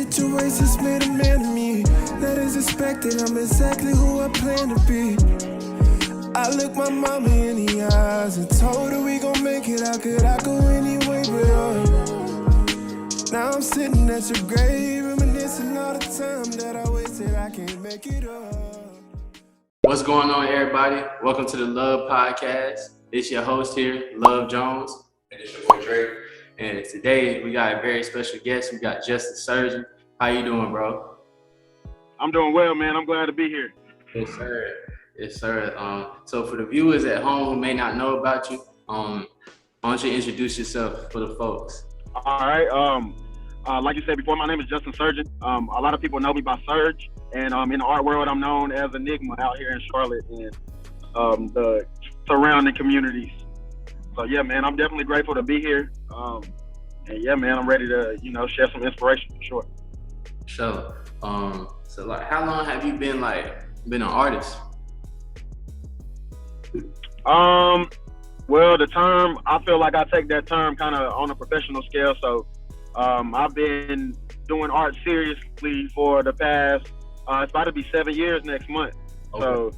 Situations made a man of me. That is expected, I'm exactly who I plan to be. I looked my mama in the eyes and told her we gon' make it. How could I go anyway but her? Now I'm sitting at your grave, reminiscing all the time that I wasted. I can't make it up. What's going on, everybody? Welcome to the L.U.V podcast. It's your host here, L.U.V Jones. And it's your boy Drake. And today we got a very special guest. We got Surg. How you doing, bro? I'm doing well, man. I'm glad to be here. Yes, sir. Yes, sir. So for the viewers at home who may not know about you, why don't you introduce yourself for the folks? All right. Like you said before, my name is Justin Surgeon. A lot of people know me by Surg, and in the art world, I'm known as Enigma out here in Charlotte and the surrounding communities. So yeah, man, I'm definitely grateful to be here. And yeah, man, I'm ready to share some inspiration for sure. Sure. So like, how long have you been an artist? Well, the term, I feel like I take that term kind of on a professional scale. So I've been doing art seriously for the past, it's about to be 7 years next month. Okay. So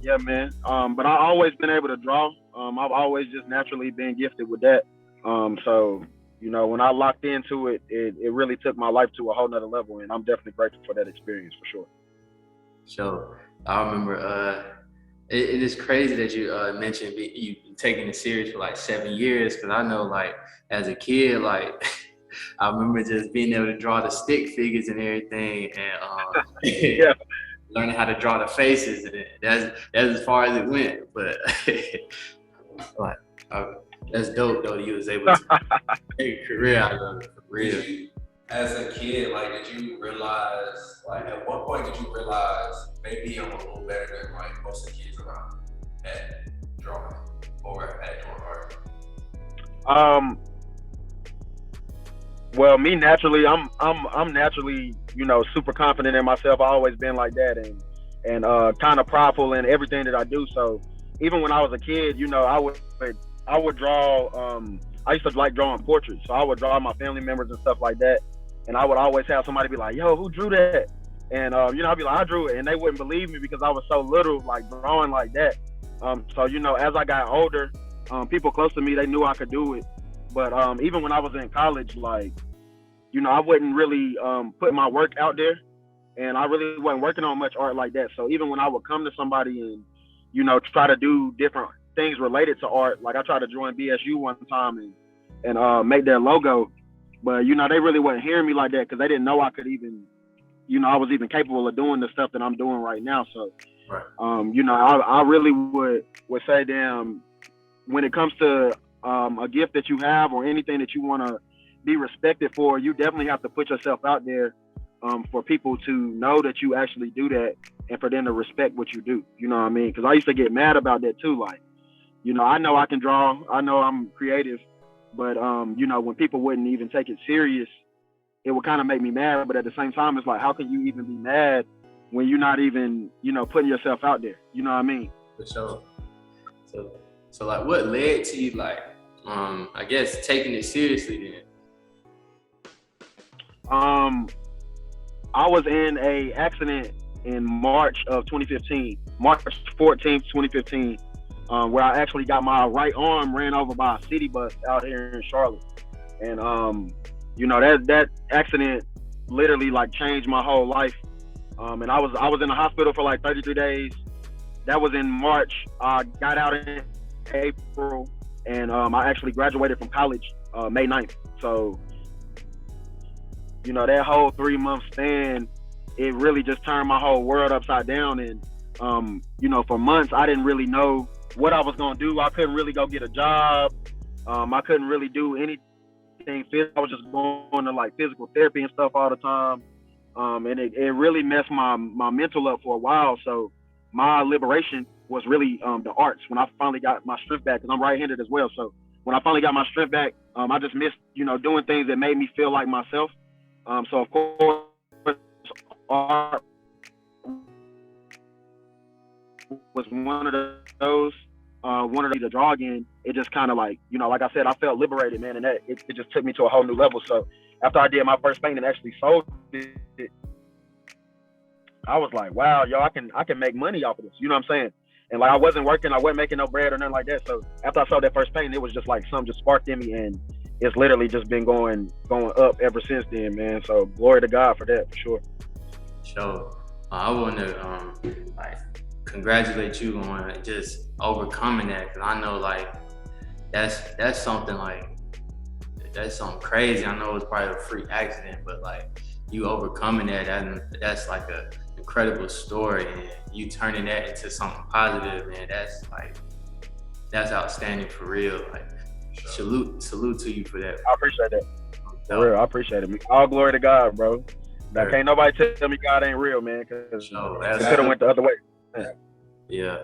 yeah, man. But I've always been able to draw. I've always just naturally been gifted with that. So, when I locked into it, it really took my life to a whole nother level. And I'm definitely grateful for that experience for sure. So I remember, it is crazy that you mentioned you taking it serious for like 7 years. Cause I know as a kid, I remember just being able to draw the stick figures and everything, and yeah, learning how to draw the faces, and that's as far as it went. But that's dope though. You was able to make a career out of it for real. As a kid, did you realize, at what point did you realize maybe I'm a little better than most of the kids around at drawing or at doing art? Well, me naturally, I'm naturally, super confident in myself. I always been like that, and kind of prideful in everything that I do. So even when I was a kid, I would draw. I used to like drawing portraits, so I would draw my family members and stuff like that. And I would always have somebody be like, "Yo, who drew that?" And I'd be like, "I drew it," and they wouldn't believe me because I was so little, drawing like that. So as I got older, people close to me, they knew I could do it. But even when I was in college, I wouldn't really put my work out there, and I really wasn't working on much art like that. So even when I would come to somebody and, try to do different things related to art, I tried to join BSU one time and make their logo, but they really wasn't hearing me like that because they didn't know I could even, I was even capable of doing the stuff that I'm doing right now. So, right. I really would say, damn, when it comes to a gift that you have or anything that you want to be respected for, you definitely have to put yourself out there for people to know that you actually do that and for them to respect what you do. You know what I mean? Because I used to get mad about that too. I know I can draw, I know I'm creative, but when people wouldn't even take it serious, it would kind of make me mad. But at the same time, it's how can you even be mad when you're not even, putting yourself out there? You know what I mean? For sure. So what led to you, I guess, taking it seriously then? I was in a accident in March of 2015, March 14th, 2015, where I actually got my right arm ran over by a city bus out here in Charlotte. And, that accident literally changed my whole life. And I was in the hospital for 33 days. That was in March. I got out in April, and I actually graduated from college May 9th. So, that whole 3-month span, it really just turned my whole world upside down. And, for months, I didn't really know what I was going to do. I couldn't really go get a job. I couldn't really do anything physical. I was just going to physical therapy and stuff all the time. And it really messed my mental up for a while. So my liberation was really the arts. When I finally got my strength back, because I'm right-handed as well. So when I finally got my strength back, I just missed, doing things that made me feel like myself. So of course, art was one of those. Wanted to draw again. It just kind of like I said, I felt liberated, man, and that it just took me to a whole new level. So after I did my first painting and actually sold it, I was like, wow, yo, I can make money off of this. You know what I'm saying? And like I wasn't working, I wasn't making no bread or nothing like that. So after I sold that first painting, it was just like something just sparked in me, and it's literally just been going up ever since then, man. So glory to God for that, for sure. So I want to like congratulate you on just overcoming that, because I know like that's something like that's something crazy. I know it's probably a freak accident, but like you overcoming that, and that's like a incredible story, and you turning that into something positive, man. That's outstanding for real. Like salute to you for that. I appreciate that. For real, I appreciate it. All glory to God, bro. Now, can't nobody tell me God ain't real, man, because it could have went the other way. Yeah.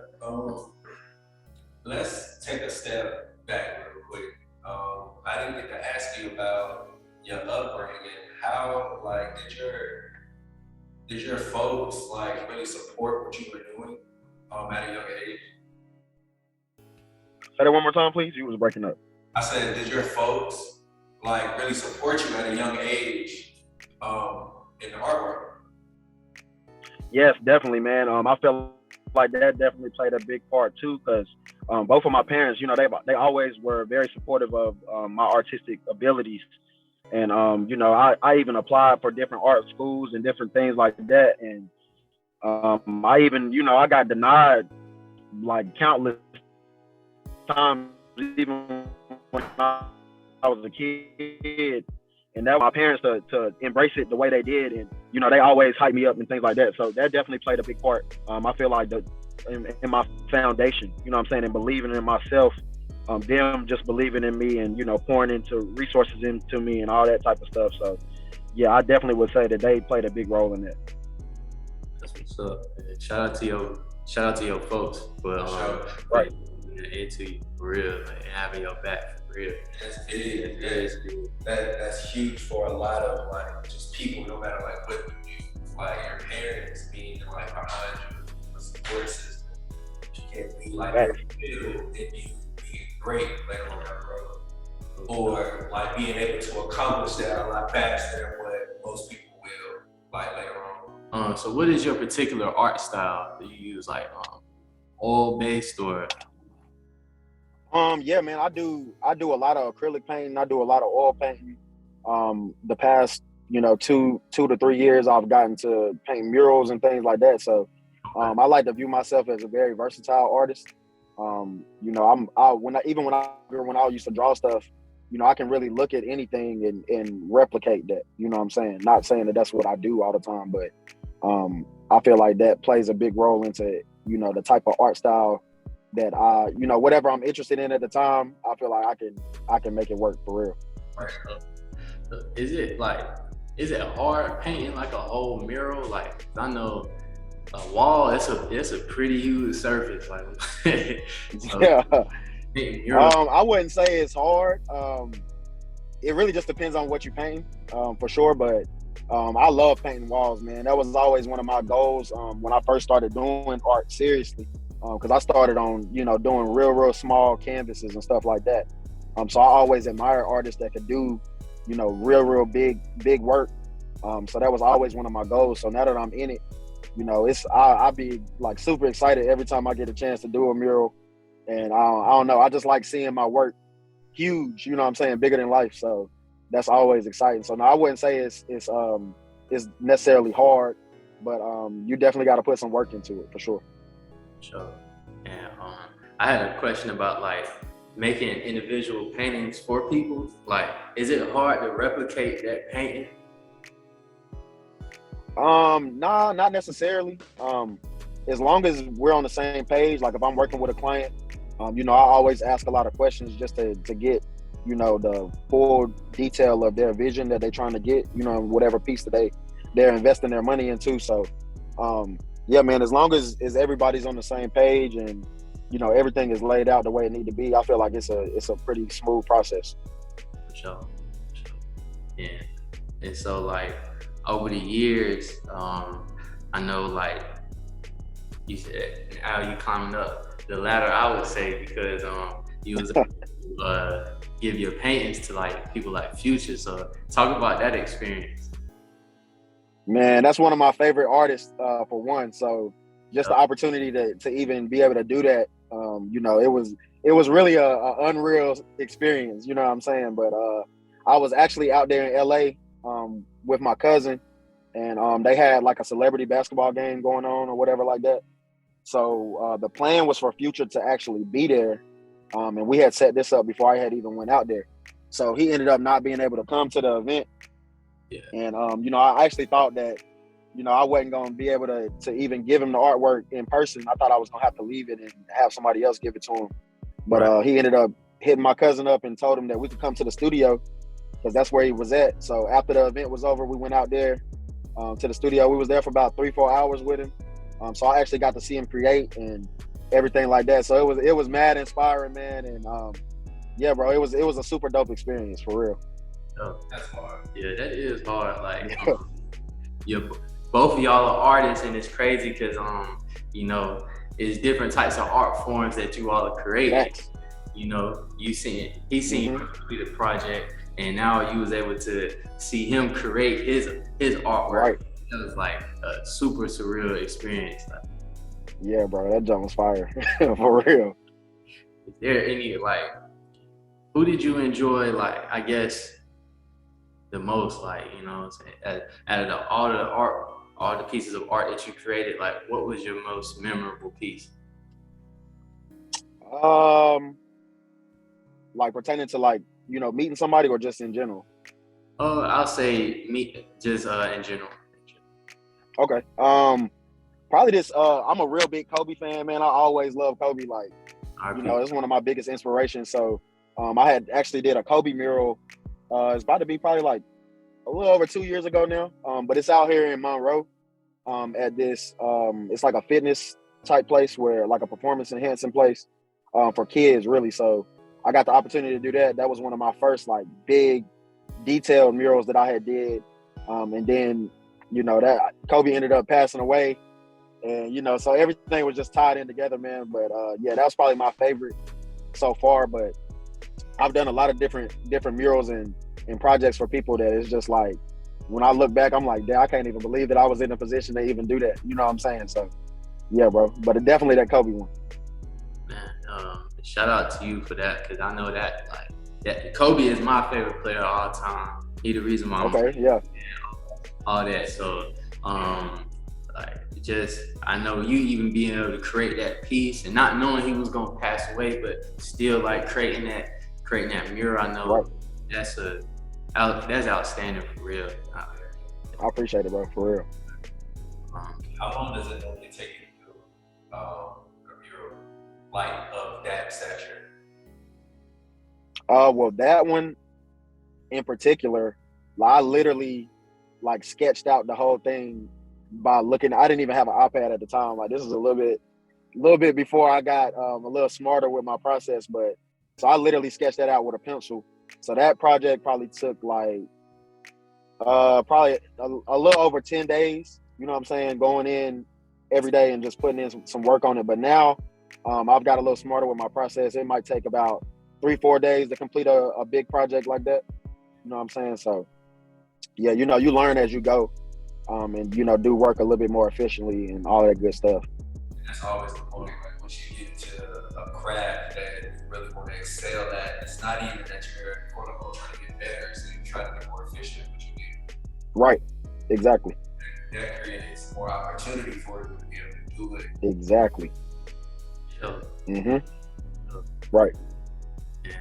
Let's take a step back real quick. I didn't get to ask you about your upbringing. How, like, did your folks like really support what you were doing at a young age? Say that one more time, please. You was breaking up. I said, did your folks like really support you at a young age in the artwork? Yes, definitely, man. I felt like that definitely played a big part too, because both of my parents, you know, they always were very supportive of my artistic abilities. And, you know, I even applied for different art schools and different things like that. And I even, you know, I got denied like countless times, even when I was a kid. And that my parents to embrace it the way they did. And, you know, they always hyped me up and things like that. So that definitely played a big part. I feel like in my foundation, you know what I'm saying, and believing in myself, them just believing in me and, you know, pouring into resources into me and all that type of stuff. So yeah, I definitely would say that they played a big role in that. That's what's up. Shout out to your folks for right into you for real, like, and having your back for real. That's big. That's huge for a lot of like just people, no matter like what you do. Like your parents being like behind you, the support system. You can't be like in the middle and you being great later on down the road, or like being able to accomplish that a lot faster than what most people will like later on. So what is your particular art style that you use, like oil based or? Yeah, man, I do a lot of acrylic painting. I do a lot of oil painting. The past, you know, two to 3 years, I've gotten to paint murals and things like that. So, I like to view myself as a very versatile artist. You know, when I used to draw stuff, you know, I can really look at anything and replicate that. You know what I'm saying? Not saying that that's what I do all the time, but I feel like that plays a big role into, you know, the type of art style that you know, whatever I'm interested in at the time, I feel like I can make it work for real. Right. Is it hard painting like a whole mural? Like, I know a wall, it's a pretty huge surface. Like, so, yeah. Mural. I wouldn't say it's hard. It really just depends on what you paint, for sure. But I love painting walls, man. That was always one of my goals when I first started doing art seriously. Because I started on, you know, doing real small canvases and stuff like that. So I always admire artists that could do, you know, real big work. So that was always one of my goals. So now that I'm in it, you know, I'll be like super excited every time I get a chance to do a mural. And I don't know, I just like seeing my work huge, you know what I'm saying, bigger than life. So that's always exciting. So now I wouldn't say it's necessarily hard, but you definitely got to put some work into it for sure. Sure. And I had a question about like making individual paintings for people. Like, is it hard to replicate that painting? Nah, not necessarily. As long as we're on the same page, like if I'm working with a client, you know, I always ask a lot of questions just to get, you know, the full detail of their vision that they're trying to get, you know, whatever piece that they're investing their money into. So, yeah, man, as long as everybody's on the same page and, you know, everything is laid out the way it need to be, I feel like it's a pretty smooth process. For sure. Yeah. And so like over the years, I know like you said, how you climbing up the ladder, I would say, because you was give your paintings to like people like Future. So talk about that experience. Man, that's one of my favorite artists, for one. So just the opportunity to even be able to do that, you know, it was really a unreal experience, you know what I'm saying? But I was actually out there in LA with my cousin, and they had like a celebrity basketball game going on or whatever like that. So the plan was for Future to actually be there, and we had set this up before I had even went out there. So he ended up not being able to come to the event. Yeah. And you know, I actually thought that, you know, I wasn't gonna be able to even give him the artwork in person. I thought I was gonna have to leave it and have somebody else give it to him. But he ended up hitting my cousin up and told him that we could come to the studio because that's where he was at. So after the event was over, we went out there to the studio. We was there for about 3-4 hours with him. So I actually got to see him create and everything like that. So it was mad inspiring, man. And yeah, bro, it was a super dope experience for real. Oh, that's hard. Yeah, that is hard. Like, both of y'all are artists, and it's crazy because you know, it's different types of art forms that you all are creating. Facts. You know, he seen you complete a project, and now you was able to see him create his artwork. Right. That was like a super surreal experience. Like, yeah, bro, that jump was fire for real. is there any who did you enjoy? Like, I guess the most, like, you know, out of all the pieces of art that you created, like, what was your most memorable piece? Like pertaining to, like, you know, meeting somebody or just in general? I'll say just in general. Okay. Probably this. I'm a real big Kobe fan, man. I always love Kobe. Like, you know, it's one of my biggest inspirations. So, I had actually did a Kobe mural. It's about to be probably like a little over 2 years ago now. But it's out here in Monroe. At this, it's like a fitness type place where, like, a performance enhancing place, for kids, really. So I got the opportunity to do that. That was one of my first, like, big detailed murals that I had did. And then, you know, that Kobe ended up passing away, and, you know, so everything was just tied in together, man. But yeah, that was probably my favorite so far. But I've done a lot of different murals and projects for people that it's just like, when I look back, I'm like, damn, I can't even believe that I was in a position to even do that. You know what I'm saying? So yeah, bro. But definitely that Kobe one. Man, shout out to you for that, because I know that, like, that Kobe is my favorite player of all time. He the reason why I'm all that. So like, just, I know you even being able to create that piece and not knowing he was gonna pass away, but still, like, creating that mural. I know that's outstanding for real. I appreciate it, bro, for real. How long does it normally take you to do a mural like of that stature? Well, that one in particular, I literally, like, sketched out the whole thing by looking. I didn't even have an iPad at the time. Like, this is a little bit before I got a little smarter with my process. But so I literally sketched that out with a pencil. So that project probably took like probably a little over 10 days. You know what I'm saying? Going in every day and just putting in some work on it. But now I've got a little smarter with my process. It might take about 3-4 days to complete a big project like that. You know what I'm saying? So yeah, you know, you learn as you go, and, you know, do work a little bit more efficiently and all that good stuff. And that's always the point. Like, once you get into a craft that you really want to excel at, it's not even that you're, quote unquote, trying to get better, so you try to be more efficient at what you do. Right. Exactly. And that creates more opportunity for you to be able to do it. Exactly. Sure. Right. Yeah.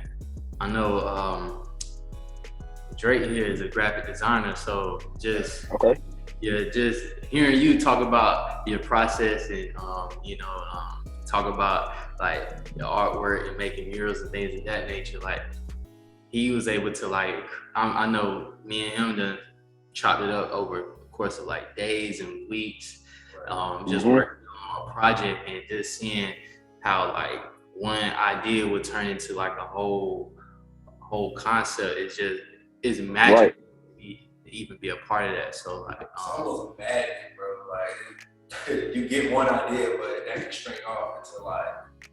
I know Drake here is a graphic designer, so just just hearing you talk about your process and you know, talk about, like, your artwork and making murals and things of that nature. Like, he was able to, like, I know me and him done chopped it up over the course of, like, days and weeks, just working on a project and just seeing how, like, one idea would turn into, like, a whole concept. It's magic to even be a part of that. So, like, it's almost magic, bro. Like, you get one idea, but that can string off into like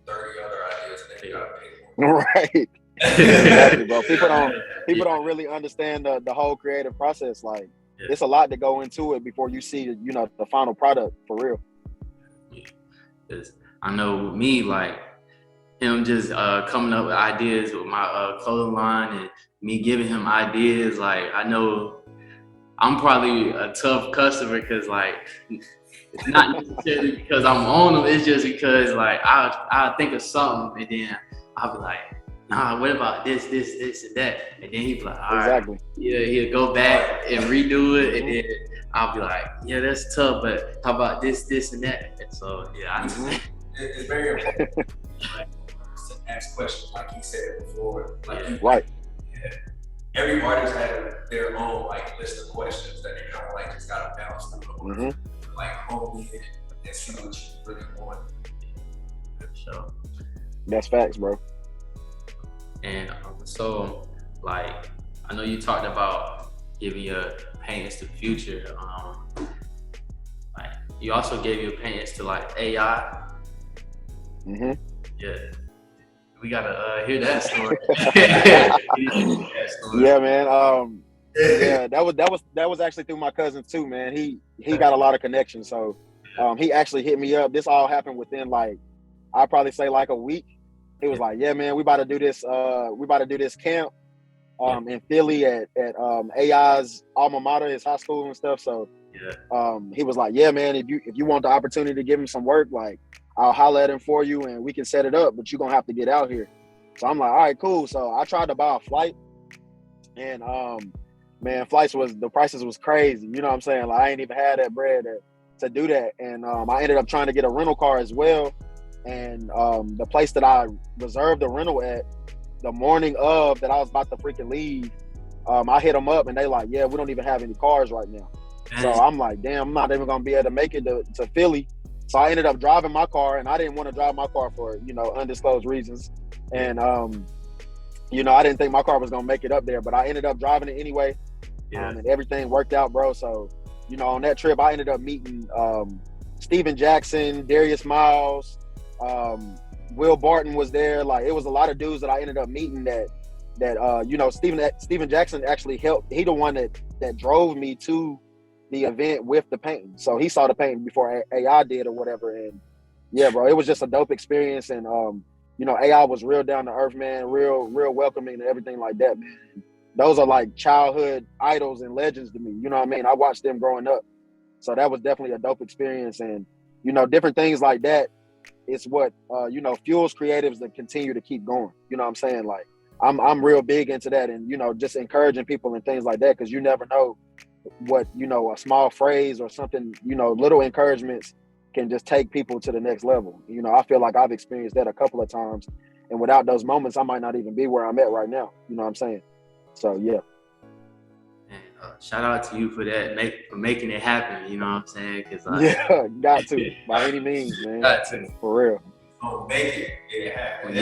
30 other ideas, and then you gotta pick one. Right. Exactly, bro. People don't really understand the whole creative process. Like, it's a lot to go into it before you see, the final product for real. Yeah. 'Cause I know with me, like him just coming up with ideas with my clothing line and me giving him ideas. Like, I know I'm probably a tough customer because, like, it's not necessarily because I'm on them. It's just because, like, I'll think of something and then I'll be like, nah, what about this, and that? And then he'll be like, all right. Exactly. Yeah, he'll go back and redo it. And then I'll be like, yeah, that's tough, but how about this, and that? And so, yeah, it's very important like, to ask questions, like he said before. Like, right. Yeah. Every artist has their own like list of questions that they kind of like just gotta bounce through, like hone in and see what you really want. So that's facts, bro. And so, like, I know you talked about giving your paintings to the future. Like, you also gave your paintings to like AI. Yeah, we gotta hear that story. Yeah, man. Yeah, that was actually through my cousin too, man. He got a lot of connections, so he actually hit me up. This all happened within like, I'd probably say like a week. He was like, yeah, man, we about to do this. We about to do this camp in Philly at AI's alma mater, his high school and stuff. So he was like, yeah, man, if you want the opportunity to give him some work, like, I'll holler at him for you and we can set it up, but you're gonna have to get out here. So I'm like, all right, cool. So I tried to buy a flight, and man, the prices was crazy. You know what I'm saying? Like, I ain't even had that bread to do that. And I ended up trying to get a rental car as well. And the place that I reserved the rental at, the morning of that I was about to freaking leave, I hit them up and they like, yeah, we don't even have any cars right now. So I'm like, damn, I'm not even gonna be able to make it to Philly. So I ended up driving my car, and I didn't want to drive my car for, undisclosed reasons. And, I didn't think my car was going to make it up there, but I ended up driving it anyway. And everything worked out, bro. So, on that trip, I ended up meeting Steven Jackson, Darius Miles, Will Barton was there. Like, it was a lot of dudes that I ended up meeting that Steven Jackson actually helped. He the one that drove me to the event with the painting. So he saw the painting before AI did or whatever. And yeah, bro, it was just a dope experience. And AI was real down to earth, man, real welcoming and everything like that, man. Those are like childhood idols and legends to me. You know what I mean? I watched them growing up. So that was definitely a dope experience. And different things like that, it's what fuels creatives to continue to keep going. You know what I'm saying? Like, I'm real big into that, and just encouraging people and things like that, because you never know what a small phrase or something, little encouragements can just take people to the next level. I feel like I've experienced that a couple of times, and without those moments, I might not even be where I'm at right now. You know what I'm saying? So yeah. And, shout out to you for that, for making it happen. You know what I'm saying? Cause got to by any means, man. Got to, for real. Oh, make it happen.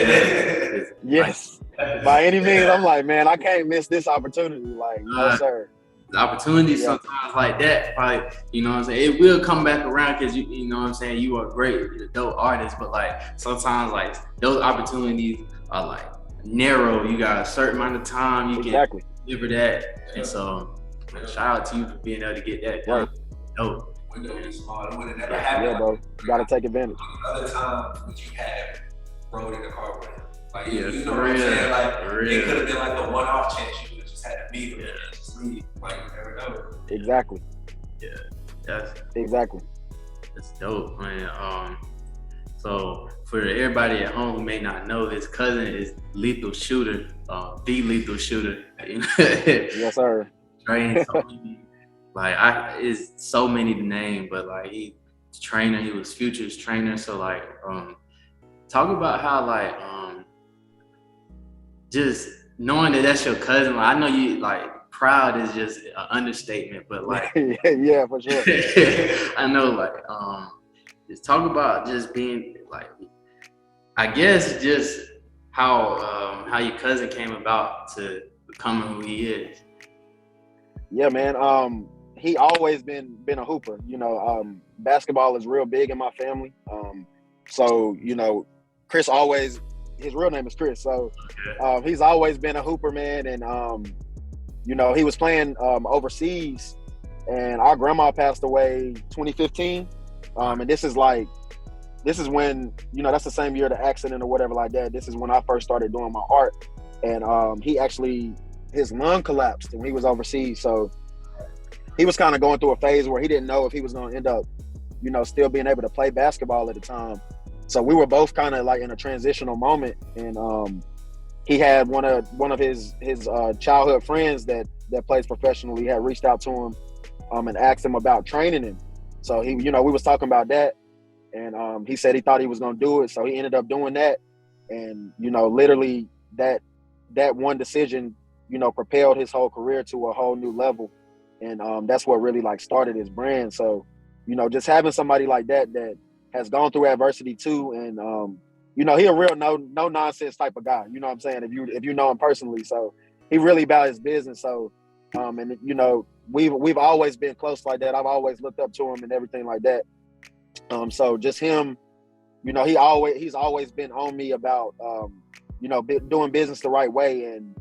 Yes. By any means, I'm like, man, I can't miss this opportunity. Like, no, sir. The opportunities sometimes like that, probably, you know what I'm saying, it will come back around, because you know what I'm saying, you are great, you're a dope artist, but like sometimes like those opportunities are like narrow. You got a certain amount of time you can deliver that. And so shout out to you for being able to get that done. Dope. Window is small. It would have never happened. Yeah, bro. You gotta take advantage. Other times would you have rode in the car with him? Like, you know what I'm saying? Like, it could have been like a one-off chance. You would have just had to meet him and just leave. Like, you never know. Exactly. Yeah, that's dope, man. So for everybody at home who may not know, his cousin is Lethal Shooter, the Lethal Shooter. Yes, sir. Trained so many, it's so many to name, but like he's trainer, he was Future's trainer. So like, talk about how like, just knowing that that's your cousin. Like, I know you like. Proud is just an understatement, but like yeah, for sure. I know, like, just talk about just being like, I guess just how your cousin came about to becoming who he is. Yeah, man. He always been a hooper. Basketball is real big in my family. So Chris always his real name is Chris. So Okay. he's always been a hooper, man. And you know, he was playing overseas, and our grandma passed away 2015. And this is when, you know, that's the same year the accident or whatever like that. This is when I first started doing my art, and his lung collapsed when he was overseas. So he was kind of going through a phase where he didn't know if he was going to end up, you know, still being able to play basketball at the time. So we were both kind of like in a transitional moment, and he had one of his childhood friends that plays professionally had reached out to him and asked him about training him. So he, you know, we was talking about that, and he said he thought he was going to do it. So he ended up doing that, and you know, literally that one decision, you know, propelled his whole career to a whole new level, and that's what really like started his brand. So, you know, just having somebody like that has gone through adversity too, and you know, he a real no nonsense type of guy. You know what I'm saying? If you know him personally, so he really about his business. So, and you know, we've always been close like that. I've always looked up to him and everything like that. So just him, you know, he's always been on me about you know, doing business the right way, and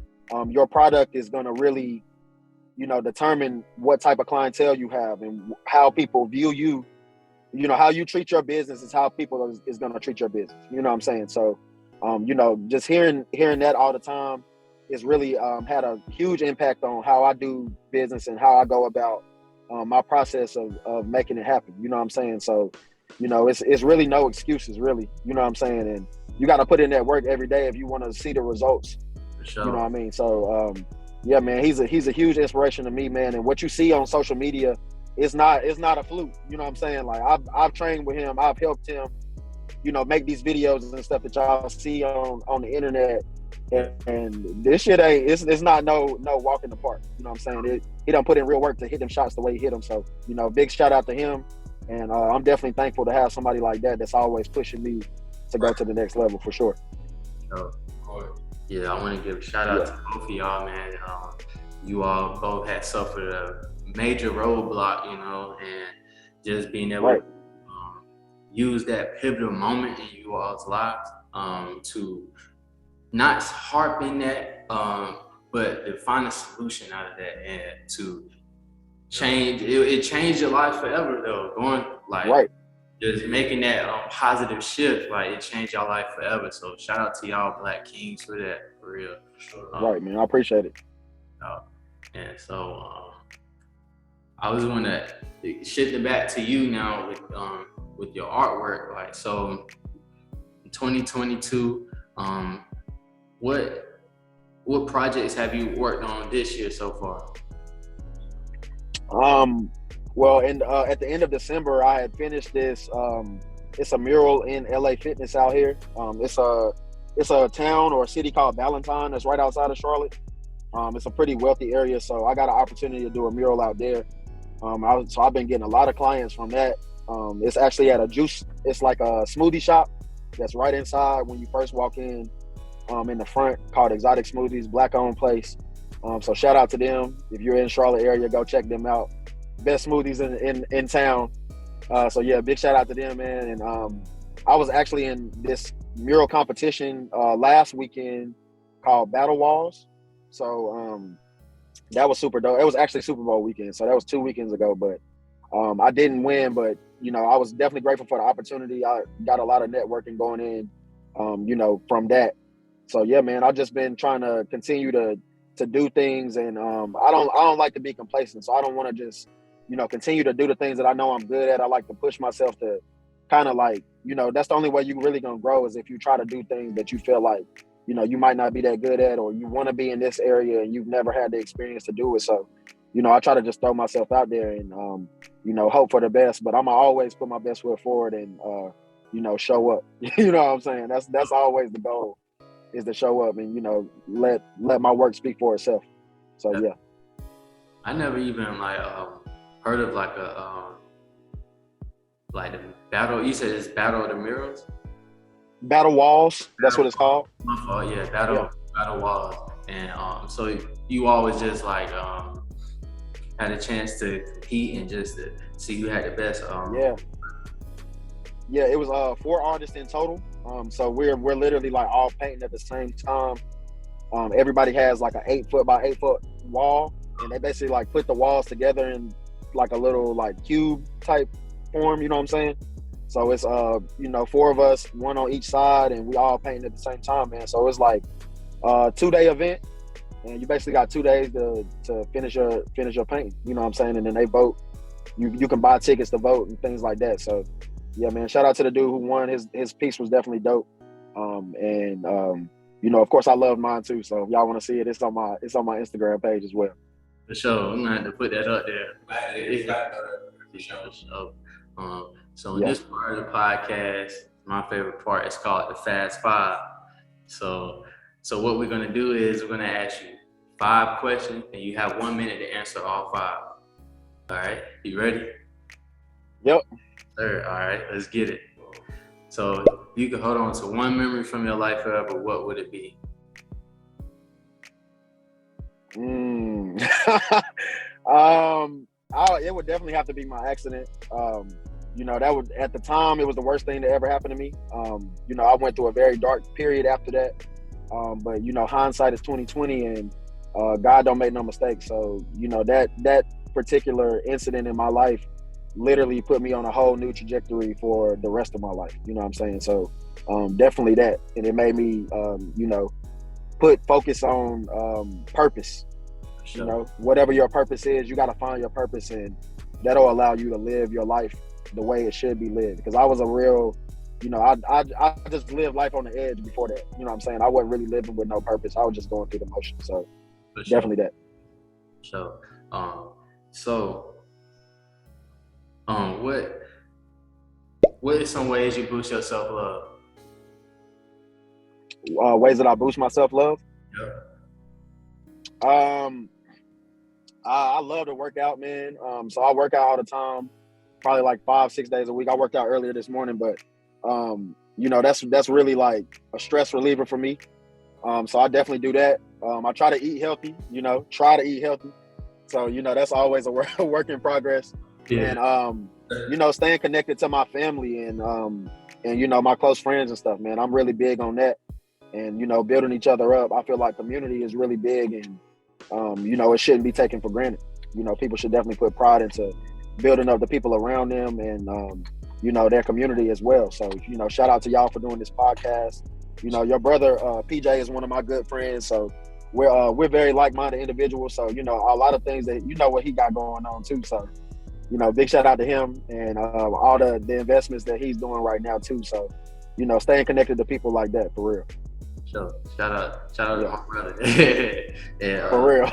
your product is gonna really, you know, determine what type of clientele you have and how people view you. You know, how you treat your business is how people is going to treat your business. You know what I'm saying? So, you know, just hearing that all the time is really had a huge impact on how I do business and how I go about my process of making it happen. You know what I'm saying? So, you know, it's really no excuses, really. You know what I'm saying? And you got to put in that work every day if you want to see the results. For sure. You know what I mean? So, yeah, man, he's a huge inspiration to me, man. And what you see on social media, it's not a fluke. You know what I'm saying? Like I've trained with him, I've helped him, you know, make these videos and stuff that y'all see on the internet. And this shit it's not no walk in the park. You know what I'm saying? He done put in real work to hit them shots the way he hit them. So, you know, big shout out to him. And I'm definitely thankful to have somebody like that that's always pushing me to go to the next level for sure. Oh, yeah, I want to give a shout out to both of y'all, man. You all both had suffered a major roadblock, you know, and just being able to use that pivotal moment in you all's lives to not harp in that, but to find a solution out of that and to change. It changed your life forever, though. Going like just making that positive shift, like it changed your life forever. So shout out to y'all Black Kings for that, for real. Right, man. I appreciate it. And so I was going to shift it back to you now with your artwork. Like, so in 2022, what projects have you worked on this year so far? Well, at the end of December, I had finished this. It's a mural in LA Fitness out here. It's a town or a city called Ballantyne that's right outside of Charlotte. It's a pretty wealthy area, so I got an opportunity to do a mural out there. So I've been getting a lot of clients from that. It's actually at it's like a smoothie shop that's right inside when you first walk in the front, called Exotic Smoothies, Black-owned place. So shout out to them. If you're in Charlotte area, go check them out. Best smoothies in town. So yeah, big shout out to them, man. And I was actually in this mural competition last weekend called Battle Walls. So that was super dope. It was actually Super Bowl weekend, so that was 2 weekends ago. But I didn't win, but you know, I was definitely grateful for the opportunity. I got a lot of networking going in, you know, from that. So yeah, man, I've just been trying to continue to do things, and I don't like to be complacent. So I don't want to just, you know, continue to do the things that I know I'm good at. I like to push myself to kind of like, you know, that's the only way you really gonna grow is if you try to do things that you feel like, you know, you might not be that good at, or you want to be in this area and you've never had the experience to do it. So, you know, I try to just throw myself out there and, you know, hope for the best, but I'm gonna always put my best foot forward and, you know, show up. You know what I'm saying? That's always the goal, is to show up and, you know, let my work speak for itself. So, yeah. I never even like heard of like a like the battle. You said it's Battle of the Murals? Battle Walls. That's what it's called. My fault. Yeah, Battle Walls. And so you always just like had a chance to compete and just to see who had the best. Yeah, it was 4 artists in total. So we're literally like all painting at the same time. Everybody has like an 8 foot by 8 foot wall, and they basically like put the walls together in like a little like cube type form. You know what I'm saying? So it's 4 of us, one on each side, and we all painting at the same time, man. So it's like 2-day event, and you basically got 2 days to finish your painting. You know what I'm saying? And then they vote. You can buy tickets to vote and things like that. So yeah, man. Shout out to the dude who won. His piece was definitely dope. Of course, I love mine too. So if y'all want to see it, it's on my Instagram page as well. For sure, I'm gonna have to put that up there. So in this part of the podcast, my favorite part is called the Fast Five. So what we're gonna do is we're gonna ask you 5 questions, and you have 1 minute to answer all 5. All right, you ready? Yep. Sir, all right, let's get it. So you can hold on to one memory from your life forever. What would it be? It would definitely have to be my accident. That would, at the time, it was the worst thing to ever happen to me. I went through a very dark period after that. But hindsight is 20/20, and God don't make no mistakes. So that particular incident in my life literally put me on a whole new trajectory for the rest of my life. You know what I'm saying? So definitely that, and it made me put focus on purpose. Sure. Whatever your purpose is, you got to find your purpose, and that'll allow you to live your life the way it should be lived. Because I was a real, I just lived life on the edge before that. You know what I'm saying? I wasn't really living with no purpose. I was just going through the motions. So definitely that. So, what is some ways you boost your self-love? Ways that I boost my self-love? Yeah. I love to work out, man. So I work out all the time, probably like 5-6 days a week. I worked out earlier this morning, but that's really like a stress reliever for me. So I definitely do that. I try to eat healthy, So, that's always a work in progress. Yeah. And, staying connected to my family and my close friends and stuff, man. I'm really big on that. And, building each other up. I feel like community is really big, and, it shouldn't be taken for granted. People should definitely put pride into building up the people around them and, their community as well. So, shout out to y'all for doing this podcast. Your brother, PJ, is one of my good friends. So we're very like-minded individuals. So, a lot of things that, what he got going on too. So, big shout out to him and all the investments that he's doing right now too. So, staying connected to people like that, for real. Sure. Shout out to my brother. Yeah, for real.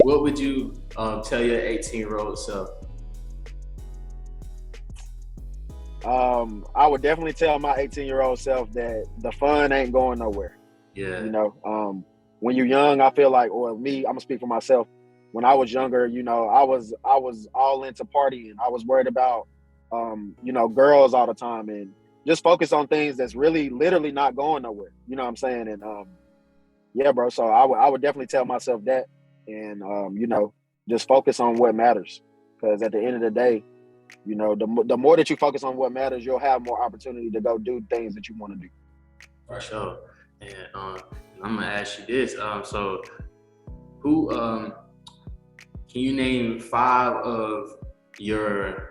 What would you tell your 18-year-old self? I would definitely tell my 18-year-old self that the fun ain't going nowhere. Yeah. When you're young, I feel like, or me, I'm gonna speak for myself. When I was younger, I was all into partying. I was worried about, girls all the time, and just focus on things that's really literally not going nowhere. You know what I'm saying? And yeah, bro. So I would definitely tell myself that, and just focus on what matters. Because at the end of the day, the more that you focus on what matters, you'll have more opportunity to go do things that you want to do. For sure. And I'm gonna ask you this. So who can you name 5 of your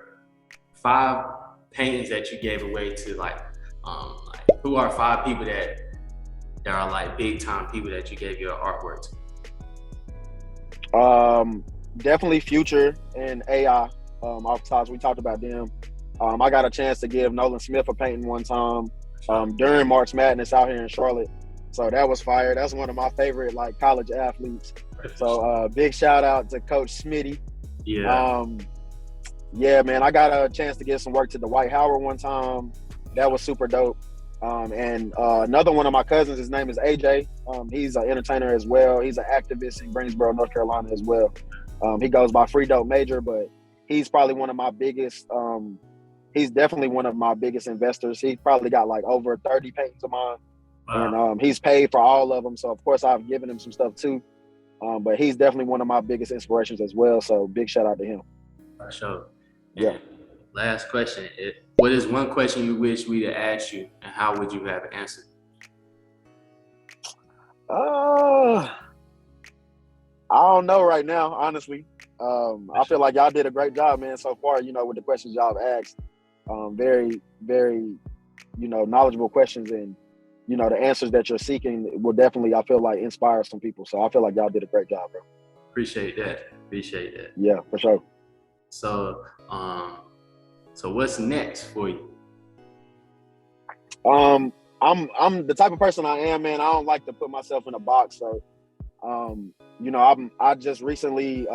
5 paintings that you gave away to like who are 5 people that are like big time people that you gave your artwork to? Definitely Future and AI. Off tops, we talked about them. I got a chance to give Nolan Smith a painting one time during March Madness out here in Charlotte. So that was fire. That's one of my favorite like college athletes. So big shout out to Coach Smitty. Yeah. Yeah, man, I got a chance to give some work to Dwight Howard one time. That was super dope. And another one of my cousins, his name is AJ. He's an entertainer as well. He's an activist in Greensboro, North Carolina as well. He goes by Free Dope Major, but he's probably one of my biggest, he's definitely one of my biggest investors. He probably got like over 30 paintings of mine. Wow. And he's paid for all of them. So of course I've given him some stuff too. But he's definitely one of my biggest inspirations as well. So big shout out to him. For sure. Yeah. Last question. What is one question you wish we'd have asked you, and how would you have answered? I don't know right now, honestly. I feel like y'all did a great job, man, so far, with the questions y'all have asked. Very, very, knowledgeable questions, and, the answers that you're seeking will definitely, I feel like, inspire some people. So I feel like y'all did a great job, bro. Appreciate that. Yeah, for sure. So, what's next for you? I'm the type of person I am, man. I don't like to put myself in a box. So, I just recently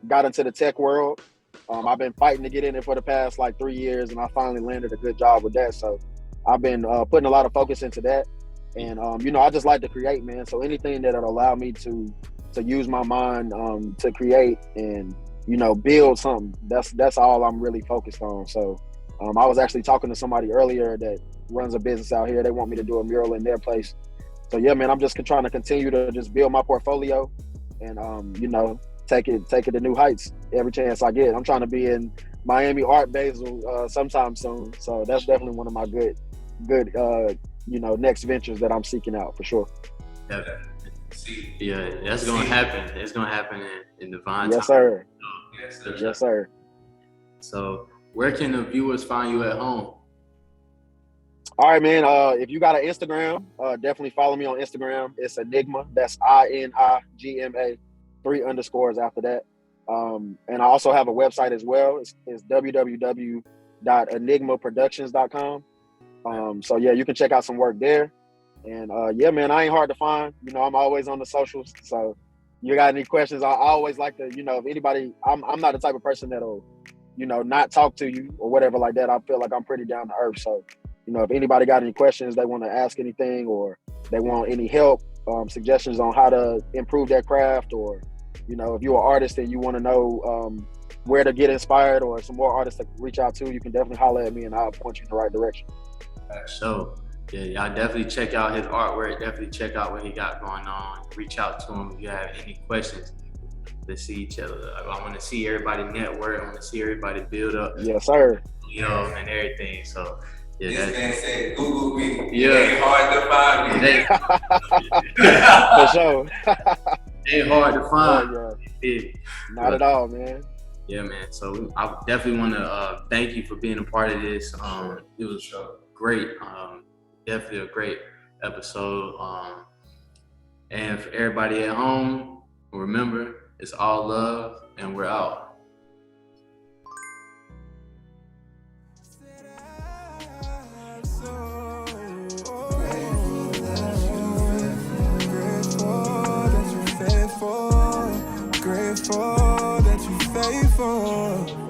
got into the tech world. I've been fighting to get in it for the past like 3 years, and I finally landed a good job with that. So I've been putting a lot of focus into that. And, I just like to create, man. So anything that'll allow me to use my mind to create and, build something, that's all I'm really focused on. So I was actually talking to somebody earlier that runs a business out here. They want me to do a mural in their place. So yeah, man, I'm just trying to continue to just build my portfolio and, take it to new heights every chance I get. I'm trying to be in Miami Art Basel sometime soon. So that's definitely one of my good, next ventures that I'm seeking out for sure. Yeah, that's gonna happen. It's gonna happen in divine time. Yes, sir. Yes, sir. So where can the viewers find you at home? All right, man. If you got an Instagram, definitely follow me on Instagram. It's Enigma. That's INIGMA, 3 underscores after that. And I also have a website as well. It's www.enigmaproductions.com. So yeah, you can check out some work there. And yeah, man, I ain't hard to find. I'm always on the socials. So you got any questions? I always like to, if anybody, I'm not the type of person that'll, not talk to you or whatever like that. I feel like I'm pretty down to earth. So, if anybody got any questions, they want to ask anything, or they want any help, suggestions on how to improve their craft, or, if you're an artist and you want to know where to get inspired or some more artists to reach out to, you can definitely holler at me and I'll point you in the right direction. So, yeah, y'all definitely check out his artwork. Definitely check out what he got going on. Reach out to him if you have any questions. Let's see each other. I want to see everybody network. I want to see everybody build up. Yes, sir. And everything. So, yeah. This man said, Google me. Yeah. It ain't hard to find me. For sure. Ain't hard to find. Yeah. Not at all, man. Yeah, man. So I definitely want to thank you for being a part of this. It was great. Definitely a great episode. And for everybody at home, remember, it's all love, and we're out. Grateful that you faithful.